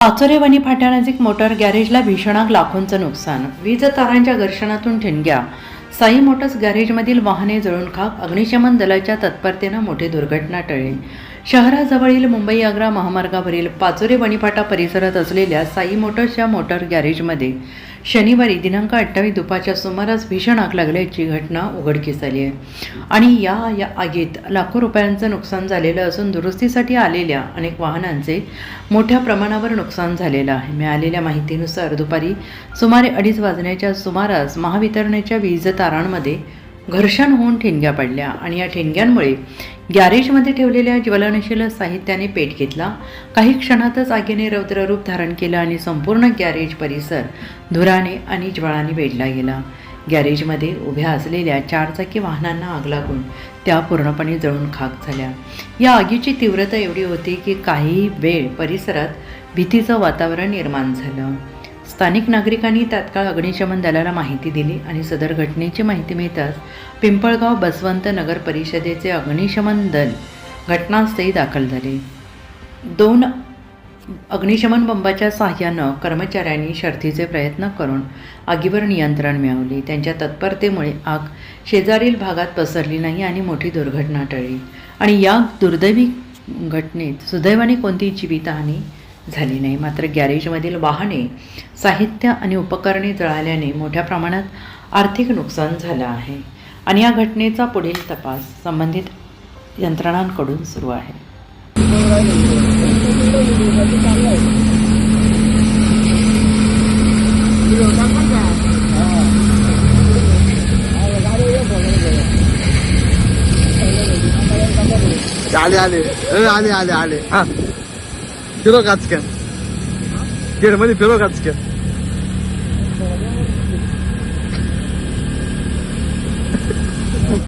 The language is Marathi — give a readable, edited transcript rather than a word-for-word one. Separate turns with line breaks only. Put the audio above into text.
पाचोरे वणी फाट्यानजीक मोटार गॅरेजला भीषण आग, लाखोंचं नुकसान. वीज तारांच्या घर्षणातून ठिणग्या. साई मोटर्स गॅरेजमधील वाहने जळून खाक. अग्निशमन दलाच्या तत्परतेनं मोठी दुर्घटना टळली. शहराजवळील मुंबई आग्रा महामार्गावरील पाचोरे वणीफाटा परिसरात असलेल्या साई मोटर्सच्या मोटार गॅरेजमध्ये शनिवारी दिनांक 28 दुपारच्या सुमारास भीषण आग लागल्याची घटना उघडकीस आली आहे. आणि या आगीत लाखो रुपयांचं नुकसान झालेलं असून दुरुस्तीसाठी आलेल्या अनेक वाहनांचे मोठ्या प्रमाणावर नुकसान झालेलं आहे. मिळालेल्या माहितीनुसार दुपारी सुमारे 2:30 वाजण्याच्या सुमारास महावितरणच्या वीज तारांमध्ये घर्षण होऊन ठिणग्या पडल्या आणि या ठिणग्यांमुळे गॅरेजमध्ये ठेवलेल्या ज्वलनशील साहित्याने पेट घेतला. काही क्षणातच आगीने रौद्ररूप धारण केलं आणि संपूर्ण गॅरेज परिसर धुराने आणि ज्वाळाने वेढला गेला. गॅरेजमध्ये उभ्या असलेल्या 4 चाकी वाहनांना आग लागून त्या पूर्णपणे जळून खाक झाल्या. या आगीची तीव्रता एवढी होती की काही वेळ परिसरात भीतीचं वातावरण निर्माण झालं. स्थानिक नागरिकांनी तात्काळ अग्निशमन दलाला माहिती दिली आणि सदर घटनेची माहिती मिळताच पिंपळगाव बसवंत नगर परिषदेचे अग्निशमन दल घटनास्थळी दाखल झाले. 2 अग्निशमन बंबाच्या सहाय्यानं कर्मचाऱ्यांनी शर्थीचे प्रयत्न करून आगीवर नियंत्रण मिळवले. त्यांच्या तत्परतेमुळे आग शेजारील भागात पसरली नाही आणि मोठी दुर्घटना टळली. आणि या दुर्दैवी घटनेत सुदैवाने कोणतीही जीवितहानी झाली नाही. मात्र गॅरेजमधील वाहने, साहित्य आणि उपकरणे जळाल्याने मोठ्या प्रमाणात आर्थिक नुकसान झालं आहे. आणि या घटनेचा पुढील तपास संबंधित यंत्रणांकडून सुरू आहे.
आले आले आले आले. हा फिरो काचक्या गेट मध्ये फिरो काचक्या.